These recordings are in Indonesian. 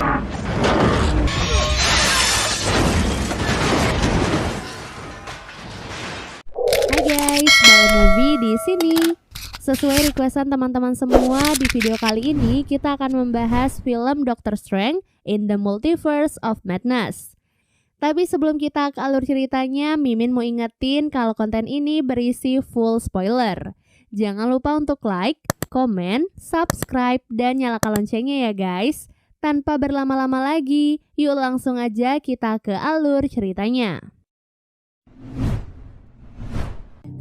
Hai guys, Bala Movie di sini. Sesuai requestan teman-teman semua, di video kali ini kita akan membahas film Doctor Strange in the Multiverse of Madness. Tapi sebelum kita ke alur ceritanya, Mimin mau ingetin kalau konten ini berisi full spoiler. Jangan lupa untuk like, komen, subscribe, dan nyalakan loncengnya ya guys. Tanpa berlama-lama lagi, yuk langsung aja kita ke alur ceritanya.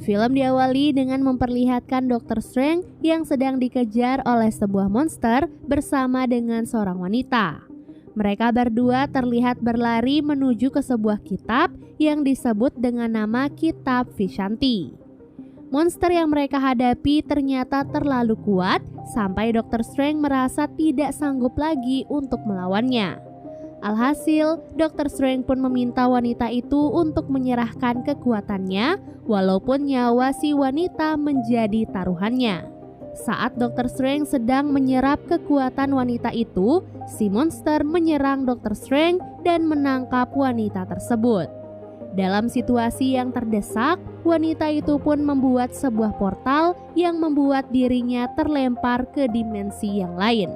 Film diawali dengan memperlihatkan Dr. Strange yang sedang dikejar oleh sebuah monster bersama dengan seorang wanita. Mereka berdua terlihat berlari menuju ke sebuah kitab yang disebut dengan nama Kitab Vishanti. Monster yang mereka hadapi ternyata terlalu kuat sampai Dr. Strange merasa tidak sanggup lagi untuk melawannya. Alhasil, Dr. Strange pun meminta wanita itu untuk menyerahkan kekuatannya walaupun nyawa si wanita menjadi taruhannya. Saat Dr. Strange sedang menyerap kekuatan wanita itu, si monster menyerang Dr. Strange dan menangkap wanita tersebut. Dalam situasi yang terdesak, wanita itu pun membuat sebuah portal yang membuat dirinya terlempar ke dimensi yang lain.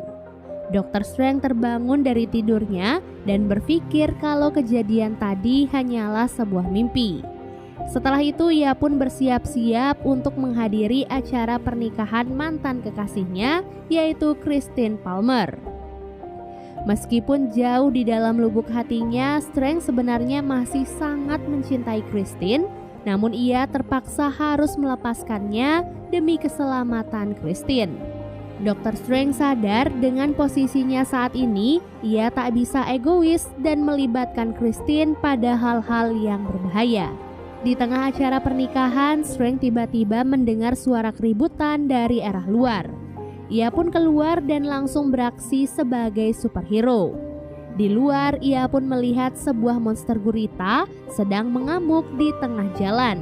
Dr. Strange terbangun dari tidurnya dan berpikir kalau kejadian tadi hanyalah sebuah mimpi. Setelah itu ia pun bersiap-siap untuk menghadiri acara pernikahan mantan kekasihnya, yaitu Christine Palmer. Meskipun jauh di dalam lubuk hatinya, Strange sebenarnya masih sangat mencintai Christine, namun ia terpaksa harus melepaskannya demi keselamatan Christine. Dr. Strange sadar dengan posisinya saat ini, ia tak bisa egois dan melibatkan Christine pada hal-hal yang berbahaya. Di tengah acara pernikahan, Strange tiba-tiba mendengar suara keributan dari arah luar. Ia pun keluar dan langsung beraksi sebagai superhero. Di luar, ia pun melihat sebuah monster gurita sedang mengamuk di tengah jalan.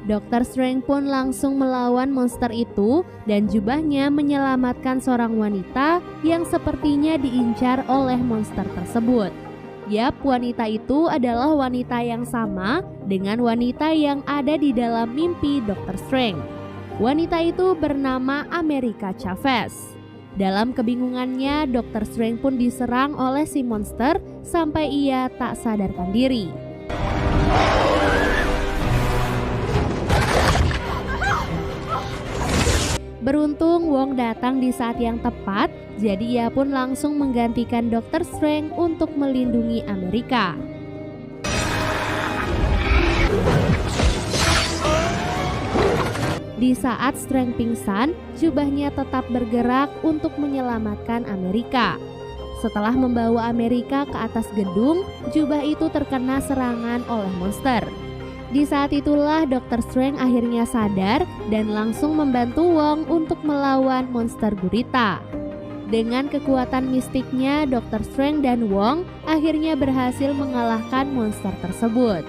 Dr. Strange pun langsung melawan monster itu dan jubahnya menyelamatkan seorang wanita yang sepertinya diincar oleh monster tersebut. Yap, wanita itu adalah wanita yang sama dengan wanita yang ada di dalam mimpi Dr. Strange. Wanita itu bernama America Chavez. Dalam kebingungannya, Dr. Strange pun diserang oleh si monster sampai ia tak sadarkan diri. Beruntung Wong datang di saat yang tepat, jadi ia pun langsung menggantikan Dr. Strange untuk melindungi Amerika. Di saat Strange pingsan, jubahnya tetap bergerak untuk menyelamatkan Amerika. Setelah membawa Amerika ke atas gedung, jubah itu terkena serangan oleh monster. Di saat itulah Dr. Strange akhirnya sadar dan langsung membantu Wong untuk melawan monster gurita. Dengan kekuatan mistiknya, Dr. Strange dan Wong akhirnya berhasil mengalahkan monster tersebut.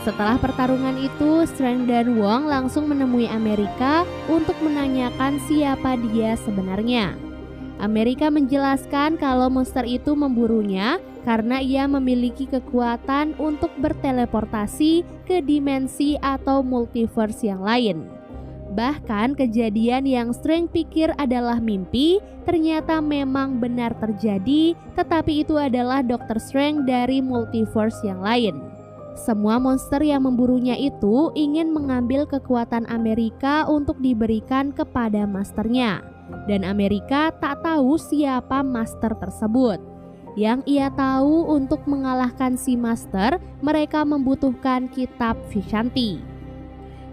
Setelah pertarungan itu, Strange dan Wong langsung menemui Amerika untuk menanyakan siapa dia sebenarnya. Amerika menjelaskan kalau monster itu memburunya karena ia memiliki kekuatan untuk berteleportasi ke dimensi atau multiverse yang lain. Bahkan kejadian yang Strange pikir adalah mimpi ternyata memang benar terjadi, tetapi itu adalah Dr. Strange dari multiverse yang lain. Semua monster yang memburunya itu ingin mengambil kekuatan Amerika untuk diberikan kepada masternya. Dan Amerika tak tahu siapa master tersebut. Yang ia tahu untuk mengalahkan si master, mereka membutuhkan kitab Vishanti.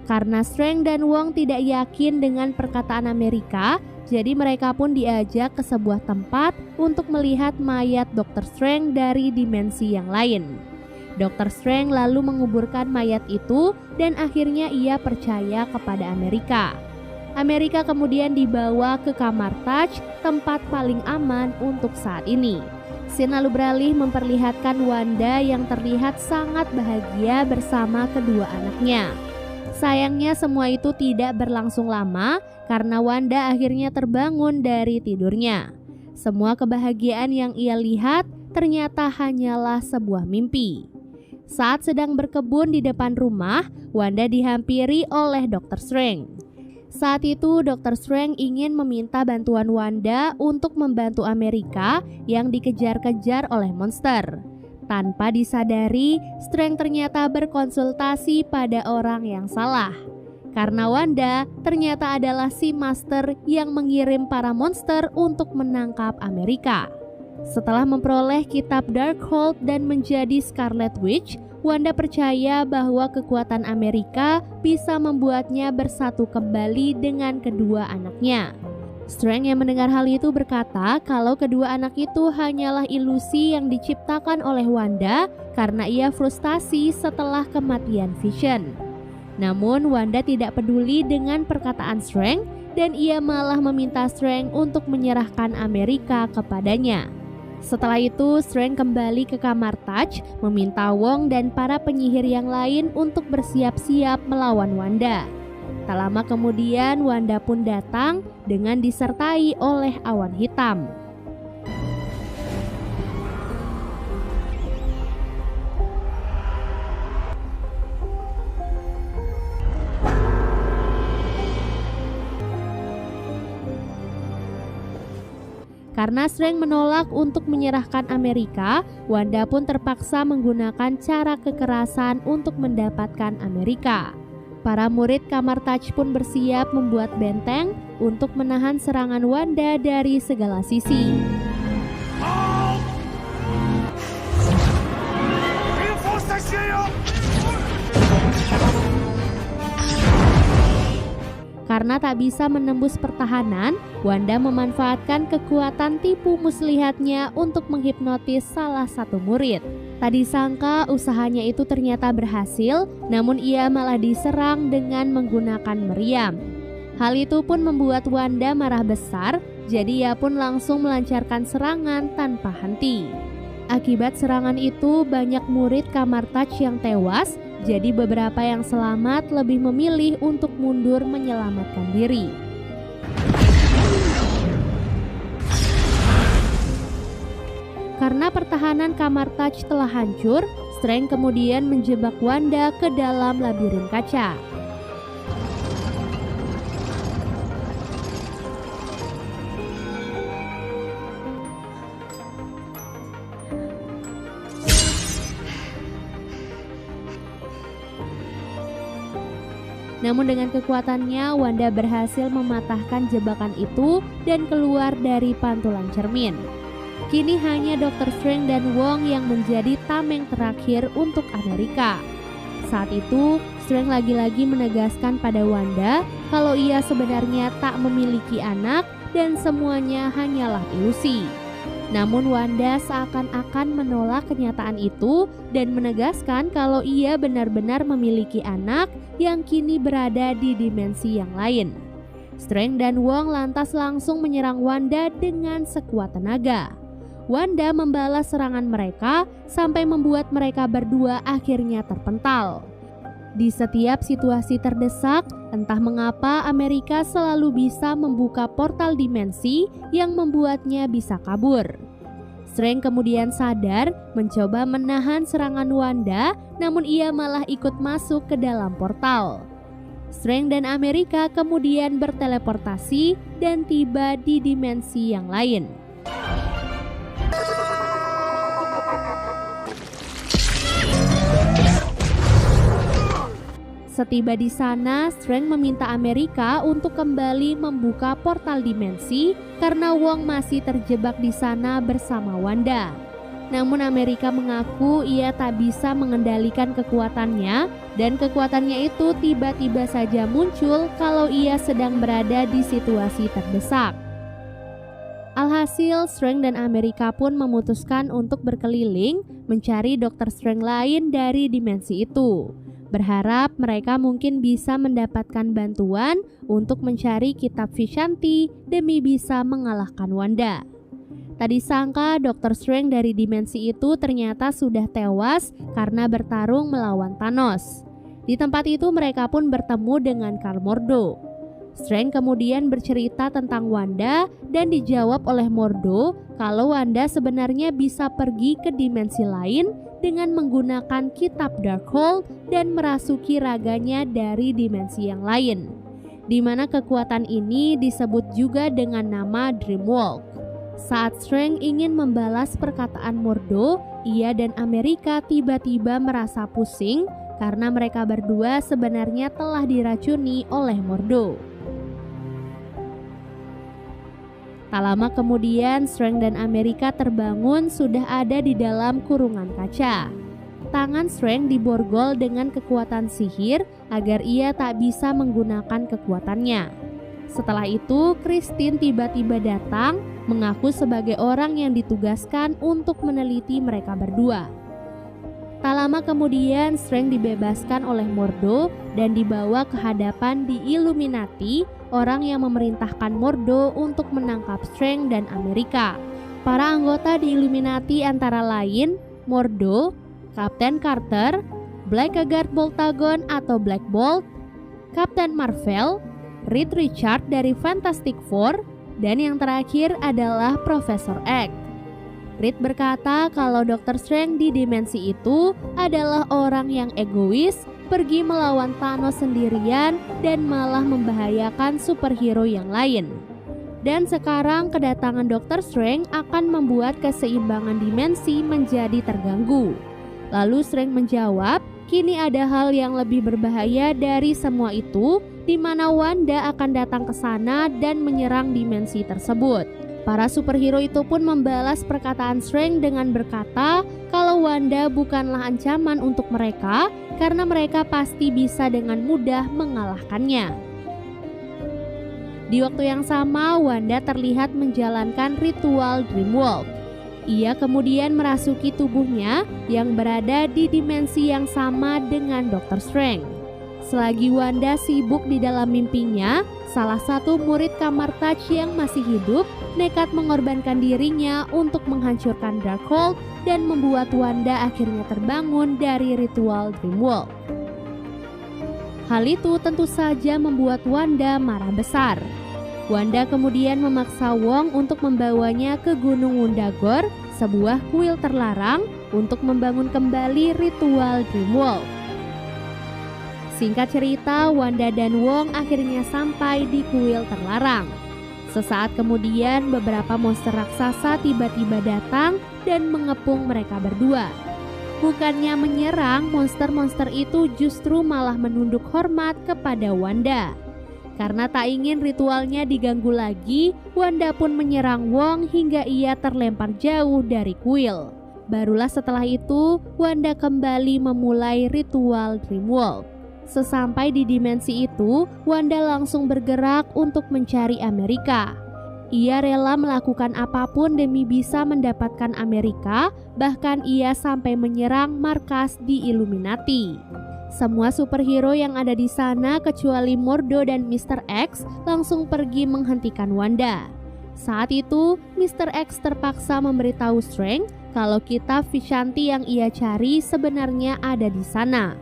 Karena Strange dan Wong tidak yakin dengan perkataan Amerika, jadi mereka pun diajak ke sebuah tempat untuk melihat mayat Dr. Strange dari dimensi yang lain. Dr. Strange lalu menguburkan mayat itu dan akhirnya ia percaya kepada Amerika. Amerika kemudian dibawa ke kamar Taj, tempat paling aman untuk saat ini. Scene lalu beralih memperlihatkan Wanda yang terlihat sangat bahagia bersama kedua anaknya. Sayangnya semua itu tidak berlangsung lama karena Wanda akhirnya terbangun dari tidurnya. Semua kebahagiaan yang ia lihat ternyata hanyalah sebuah mimpi. Saat sedang berkebun di depan rumah, Wanda dihampiri oleh Dr. Strange. Saat itu Dr. Strange ingin meminta bantuan Wanda untuk membantu Amerika yang dikejar-kejar oleh monster. Tanpa disadari, Strange ternyata berkonsultasi pada orang yang salah. Karena Wanda ternyata adalah si master yang mengirim para monster untuk menangkap Amerika. Setelah memperoleh kitab Darkhold dan menjadi Scarlet Witch, Wanda percaya bahwa kekuatan Amerika bisa membuatnya bersatu kembali dengan kedua anaknya. Strange yang mendengar hal itu berkata kalau kedua anak itu hanyalah ilusi yang diciptakan oleh Wanda karena ia frustasi setelah kematian Vision. Namun Wanda tidak peduli dengan perkataan Strange dan ia malah meminta Strange untuk menyerahkan Amerika kepadanya. Setelah itu, Strange kembali ke kamar Taj, meminta Wong dan para penyihir yang lain untuk bersiap-siap melawan Wanda. Tak lama kemudian, Wanda pun datang dengan disertai oleh awan hitam. Karena Strange menolak untuk menyerahkan Amerika, Wanda pun terpaksa menggunakan cara kekerasan untuk mendapatkan Amerika. Para murid kamar Taj pun bersiap membuat benteng untuk menahan serangan Wanda dari segala sisi. Karena tak bisa menembus pertahanan, Wanda memanfaatkan kekuatan tipu muslihatnya untuk menghipnotis salah satu murid. Tak disangka usahanya itu ternyata berhasil, namun ia malah diserang dengan menggunakan meriam. Hal itu pun membuat Wanda marah besar, jadi ia pun langsung melancarkan serangan tanpa henti. Akibat serangan itu, banyak murid kamar Taj yang tewas. Jadi beberapa yang selamat lebih memilih untuk mundur menyelamatkan diri. Karena pertahanan kamar Taj telah hancur, Strange kemudian menjebak Wanda ke dalam labirin kaca. Namun dengan kekuatannya, Wanda berhasil mematahkan jebakan itu dan keluar dari pantulan cermin. Kini hanya Dr. Strange dan Wong yang menjadi tameng terakhir untuk Amerika. Saat itu, Strange lagi-lagi menegaskan pada Wanda kalau ia sebenarnya tak memiliki anak dan semuanya hanyalah ilusi. Namun Wanda seakan-akan menolak kenyataan itu dan menegaskan kalau ia benar-benar memiliki anak yang kini berada di dimensi yang lain. Strange dan Wong lantas langsung menyerang Wanda dengan sekuat tenaga. Wanda membalas serangan mereka sampai membuat mereka berdua akhirnya terpental. Di setiap situasi terdesak, entah mengapa Amerika selalu bisa membuka portal dimensi yang membuatnya bisa kabur. Strange kemudian sadar mencoba menahan serangan Wanda, namun ia malah ikut masuk ke dalam portal. Strange dan Amerika kemudian berteleportasi dan tiba di dimensi yang lain. Setiba di sana, Strange meminta Amerika untuk kembali membuka portal dimensi karena Wong masih terjebak di sana bersama Wanda. Namun Amerika mengaku ia tak bisa mengendalikan kekuatannya dan kekuatannya itu tiba-tiba saja muncul kalau ia sedang berada di situasi terdesak. Alhasil, Strange dan Amerika pun memutuskan untuk berkeliling mencari Dr. Strange lain dari dimensi itu. berharap mereka mungkin bisa mendapatkan bantuan untuk mencari kitab Vishanti demi bisa mengalahkan Wanda. Tak disangka Dr. Strange dari dimensi itu ternyata sudah tewas karena bertarung melawan Thanos. Di tempat itu mereka pun bertemu dengan Karl Mordo. Strange kemudian bercerita tentang Wanda dan dijawab oleh Mordo kalau Wanda sebenarnya bisa pergi ke dimensi lain dengan menggunakan kitab Darkhold dan merasuki raganya dari dimensi yang lain, di mana kekuatan ini disebut juga dengan nama Dreamwalk. Saat Strange ingin membalas perkataan Mordo, ia dan Amerika tiba-tiba merasa pusing karena mereka berdua sebenarnya telah diracuni oleh Mordo. Tak lama kemudian, Strange dan Amerika terbangun sudah ada di dalam kurungan kaca. Tangan Strange diborgol dengan kekuatan sihir agar ia tak bisa menggunakan kekuatannya. Setelah itu, Christine tiba-tiba datang mengaku sebagai orang yang ditugaskan untuk meneliti mereka berdua. Tak lama kemudian, Strange dibebaskan oleh Mordo dan dibawa ke hadapan di Illuminati, orang yang memerintahkan Mordo untuk menangkap Strange dan Amerika. Para anggota di Illuminati antara lain Mordo, Kapten Carter, Blackguard Boltagon atau Black Bolt, Kapten Marvel, Reed Richards dari Fantastic Four, dan yang terakhir adalah Profesor X. Reed berkata kalau Dr. Strange di dimensi itu adalah orang yang egois, pergi melawan Thanos sendirian dan malah membahayakan superhero yang lain. Dan sekarang kedatangan Dr. Strange akan membuat keseimbangan dimensi menjadi terganggu. Lalu Strange menjawab, kini ada hal yang lebih berbahaya dari semua itu, di mana Wanda akan datang ke sana dan menyerang dimensi tersebut. Para superhero itu pun membalas perkataan Strange dengan berkata kalau Wanda bukanlah ancaman untuk mereka karena mereka pasti bisa dengan mudah mengalahkannya. Di waktu yang sama, Wanda terlihat menjalankan ritual Dreamwalk. Ia kemudian merasuki tubuhnya yang berada di dimensi yang sama dengan Dr. Strange. Selagi Wanda sibuk di dalam mimpinya, salah satu murid Kamar Taj yang masih hidup nekat mengorbankan dirinya untuk menghancurkan Darkhold dan membuat Wanda akhirnya terbangun dari ritual Dreamwalk. Hal itu tentu saja membuat Wanda marah besar. Wanda kemudian memaksa Wong untuk membawanya ke Gunung Wundagore, sebuah kuil terlarang, untuk membangun kembali ritual Dreamwalk. Singkat cerita, Wanda dan Wong akhirnya sampai di kuil terlarang. Sesaat kemudian, beberapa monster raksasa tiba-tiba datang dan mengepung mereka berdua. Bukannya menyerang, monster-monster itu justru malah menunduk hormat kepada Wanda. Karena tak ingin ritualnya diganggu lagi, Wanda pun menyerang Wong hingga ia terlempar jauh dari kuil. Barulah setelah itu, Wanda kembali memulai ritual Dreamwalk. Sesampai di dimensi itu, Wanda langsung bergerak untuk mencari Amerika. Ia rela melakukan apapun demi bisa mendapatkan Amerika, bahkan ia sampai menyerang markas di Illuminati. Semua superhero yang ada di sana kecuali Mordo dan Mr. X langsung pergi menghentikan Wanda. Saat itu, Mr. X terpaksa memberitahu Strange kalau kitab Vishanti yang ia cari sebenarnya ada di sana.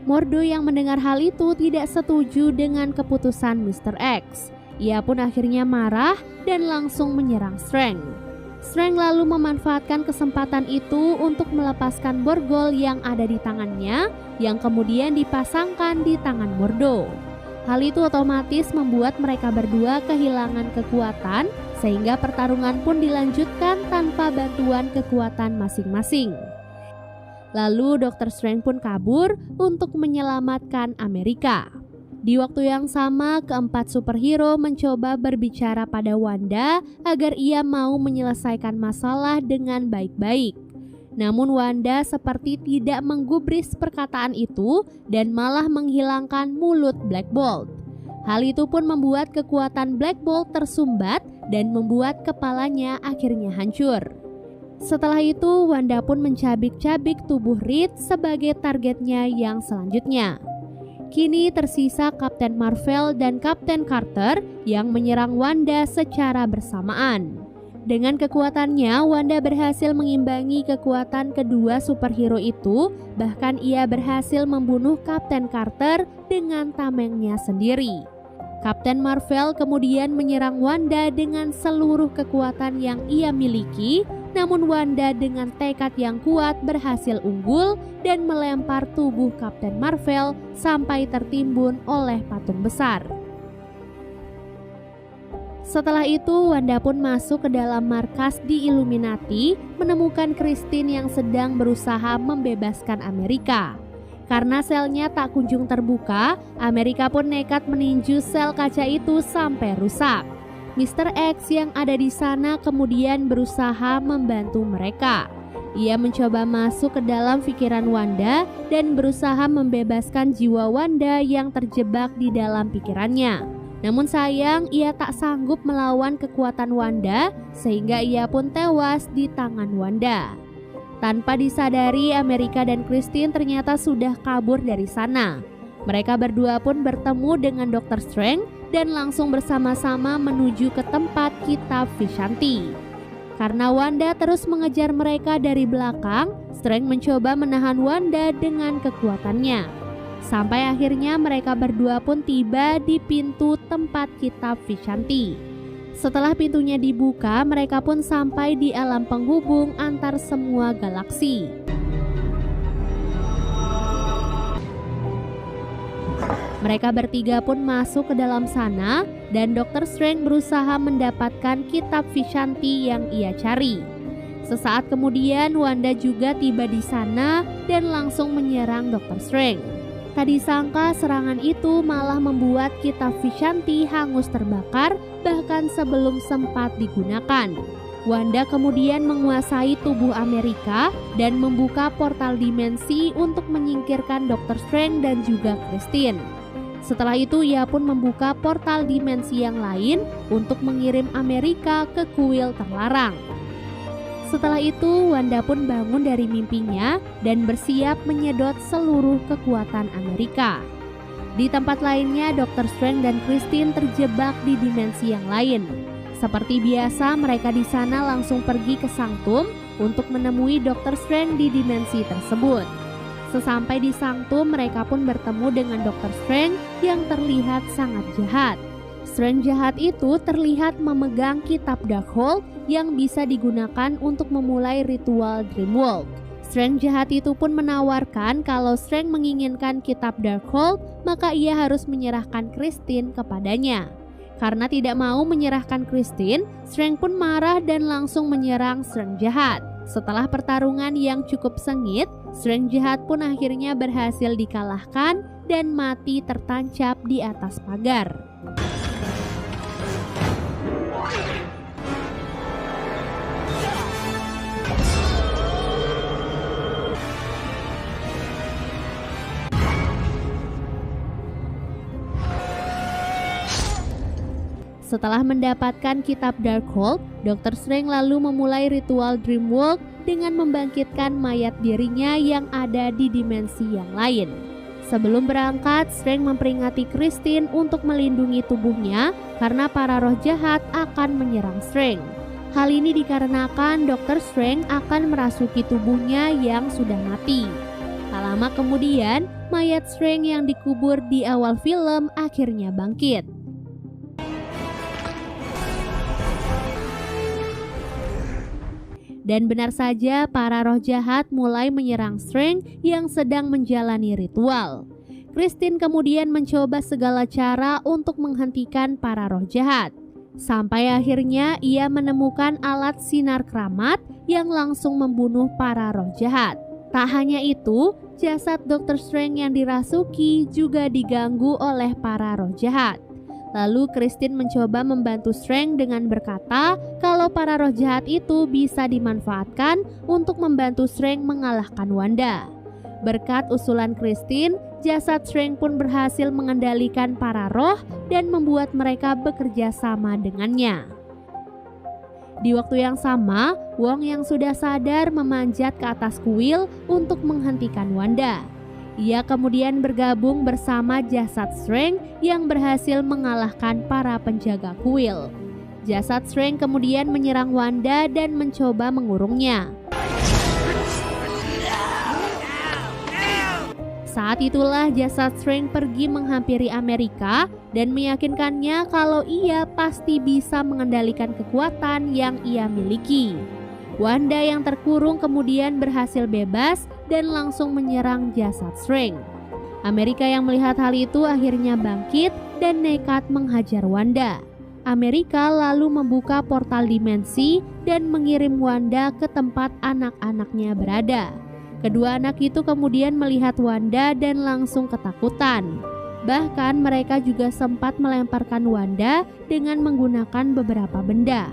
Mordo yang mendengar hal itu tidak setuju dengan keputusan Mr. X. Ia pun akhirnya marah dan langsung menyerang Strange. Strange lalu memanfaatkan kesempatan itu untuk melepaskan borgol yang ada di tangannya, yang kemudian dipasangkan di tangan Mordo. Hal itu otomatis membuat mereka berdua kehilangan kekuatan, sehingga pertarungan pun dilanjutkan tanpa bantuan kekuatan masing-masing. Lalu Dr. Strange pun kabur untuk menyelamatkan Amerika. Di waktu yang sama, keempat superhero mencoba berbicara pada Wanda agar ia mau menyelesaikan masalah dengan baik-baik. Namun Wanda seperti tidak menggubris perkataan itu dan malah menghilangkan mulut Black Bolt. Hal itu pun membuat kekuatan Black Bolt tersumbat dan membuat kepalanya akhirnya hancur. Setelah itu, Wanda pun mencabik-cabik tubuh Reed sebagai targetnya yang selanjutnya. Kini tersisa Kapten Marvel dan Kapten Carter yang menyerang Wanda secara bersamaan. Dengan kekuatannya, Wanda berhasil mengimbangi kekuatan kedua superhero itu, bahkan ia berhasil membunuh Kapten Carter dengan tamengnya sendiri. Kapten Marvel kemudian menyerang Wanda dengan seluruh kekuatan yang ia miliki, namun Wanda dengan tekad yang kuat berhasil unggul dan melempar tubuh Kapten Marvel sampai tertimbun oleh patung besar. Setelah itu, Wanda pun masuk ke dalam markas di Illuminati, menemukan Christine yang sedang berusaha membebaskan Amerika. Karena selnya tak kunjung terbuka, Amerika pun nekat meninju sel kaca itu sampai rusak. Mr. X yang ada di sana kemudian berusaha membantu mereka. Ia mencoba masuk ke dalam pikiran Wanda dan berusaha membebaskan jiwa Wanda yang terjebak di dalam pikirannya. Namun sayang, ia tak sanggup melawan kekuatan Wanda sehingga ia pun tewas di tangan Wanda. Tanpa disadari, Amerika dan Christine ternyata sudah kabur dari sana. Mereka berdua pun bertemu dengan Dr. Strange dan langsung bersama-sama menuju ke tempat kitab Vishanti. Karena Wanda terus mengejar mereka dari belakang, Strange mencoba menahan Wanda dengan kekuatannya. Sampai akhirnya mereka berdua pun tiba di pintu tempat kitab Vishanti. Setelah pintunya dibuka, mereka pun sampai di alam penghubung antar semua galaksi. Mereka bertiga pun masuk ke dalam sana dan Dr. Strange berusaha mendapatkan kitab Vishanti yang ia cari. Sesaat kemudian Wanda juga tiba di sana dan langsung menyerang Dr. Strange. Tak disangka serangan itu malah membuat kitab Vishanti hangus terbakar bahkan sebelum sempat digunakan. Wanda kemudian menguasai tubuh Amerika dan membuka portal dimensi untuk menyingkirkan Dr. Strange dan juga Christine. Setelah itu ia pun membuka portal dimensi yang lain untuk mengirim Amerika ke kuil terlarang. Setelah itu, Wanda pun bangun dari mimpinya dan bersiap menyedot seluruh kekuatan Amerika. Di tempat lainnya, Dr. Strange dan Christine terjebak di dimensi yang lain. Seperti biasa, mereka di sana langsung pergi ke Sanctum untuk menemui Dr. Strange di dimensi tersebut. Sesampai di Sanctum, mereka pun bertemu dengan Dr. Strange yang terlihat sangat jahat. Strange jahat itu terlihat memegang kitab Darkhold yang bisa digunakan untuk memulai ritual Dreamwalk. Strange jahat itu pun menawarkan kalau Strange menginginkan kitab Darkhold, maka ia harus menyerahkan Christine kepadanya. Karena tidak mau menyerahkan Christine, Strange pun marah dan langsung menyerang Strange jahat. Setelah pertarungan yang cukup sengit, Strange jahat pun akhirnya berhasil dikalahkan dan mati tertancap di atas pagar. Setelah mendapatkan kitab Darkhold, Dr. Strange lalu memulai ritual Dreamwalk dengan membangkitkan mayat dirinya yang ada di dimensi yang lain. Sebelum berangkat, Strange memperingati Christine untuk melindungi tubuhnya karena para roh jahat akan menyerang Strange. Hal ini dikarenakan Dr. Strange akan merasuki tubuhnya yang sudah mati. Tak lama kemudian, mayat Strange yang dikubur di awal film akhirnya bangkit. Dan benar saja, para roh jahat mulai menyerang Strange yang sedang menjalani ritual. Christine kemudian mencoba segala cara untuk menghentikan para roh jahat. Sampai akhirnya ia menemukan alat sinar keramat yang langsung membunuh para roh jahat. Tak hanya itu, jasad Dr. Strange yang dirasuki juga diganggu oleh para roh jahat. Lalu Christine mencoba membantu Strange dengan berkata kalau para roh jahat itu bisa dimanfaatkan untuk membantu Strange mengalahkan Wanda. Berkat usulan Christine, jasad Strange pun berhasil mengendalikan para roh dan membuat mereka bekerja sama dengannya. Di waktu yang sama, Wong yang sudah sadar memanjat ke atas kuil untuk menghentikan Wanda. Ia kemudian bergabung bersama jasad Strange yang berhasil mengalahkan para penjaga kuil. Jasad Strange kemudian menyerang Wanda dan mencoba mengurungnya. Saat itulah jasad Strange pergi menghampiri Amerika dan meyakinkannya kalau ia pasti bisa mengendalikan kekuatan yang ia miliki. Wanda yang terkurung kemudian berhasil bebas dan langsung menyerang jasad Strange. Amerika yang melihat hal itu akhirnya bangkit dan nekat menghajar Wanda. Amerika lalu membuka portal dimensi dan mengirim Wanda ke tempat anak-anaknya berada. Kedua anak itu kemudian melihat Wanda dan langsung ketakutan. Bahkan mereka juga sempat melemparkan Wanda dengan menggunakan beberapa benda.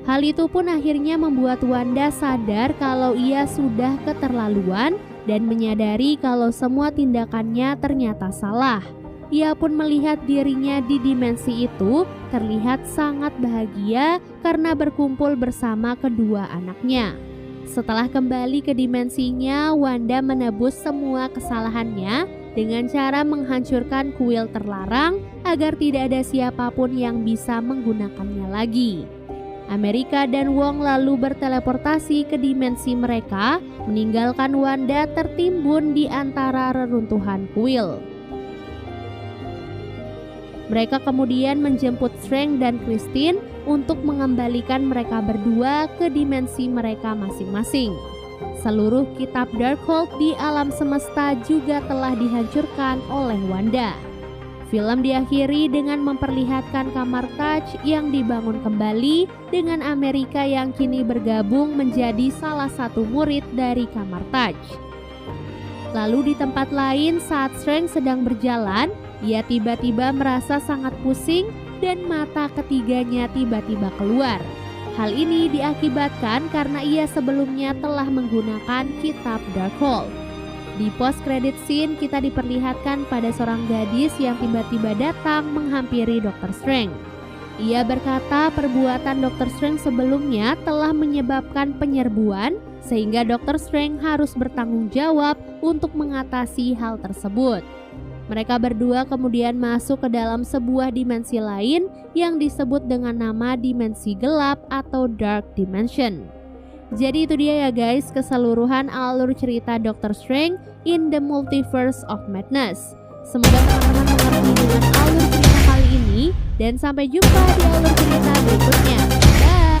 Hal itu pun akhirnya membuat Wanda sadar kalau ia sudah keterlaluan dan menyadari kalau semua tindakannya ternyata salah. Ia pun melihat dirinya di dimensi itu terlihat sangat bahagia karena berkumpul bersama kedua anaknya. Setelah kembali ke dimensinya, Wanda menebus semua kesalahannya dengan cara menghancurkan kuil terlarang agar tidak ada siapapun yang bisa menggunakannya lagi. Amerika dan Wong lalu berteleportasi ke dimensi mereka, meninggalkan Wanda tertimbun di antara reruntuhan kuil. Mereka kemudian menjemput Strange dan Christine untuk mengembalikan mereka berdua ke dimensi mereka masing-masing. Seluruh kitab Darkhold di alam semesta juga telah dihancurkan oleh Wanda. Film diakhiri dengan memperlihatkan kamar Taj yang dibangun kembali dengan Amerika yang kini bergabung menjadi salah satu murid dari kamar Taj. Lalu di tempat lain saat Strange sedang berjalan, ia tiba-tiba merasa sangat pusing dan mata ketiganya tiba-tiba keluar. Hal ini diakibatkan karena ia sebelumnya telah menggunakan kitab Darkhold. Di post credit scene kita diperlihatkan pada seorang gadis yang tiba-tiba datang menghampiri Dr. Strange. Ia berkata perbuatan Dr. Strange sebelumnya telah menyebabkan penyerbuan sehingga Dr. Strange harus bertanggung jawab untuk mengatasi hal tersebut. Mereka berdua kemudian masuk ke dalam sebuah dimensi lain yang disebut dengan nama dimensi gelap atau Dark Dimension. Jadi itu dia ya guys keseluruhan alur cerita Dr. Strange in the Multiverse of Madness. Semoga teman-teman mengerti dengan alur cerita kali ini dan sampai jumpa di alur cerita berikutnya.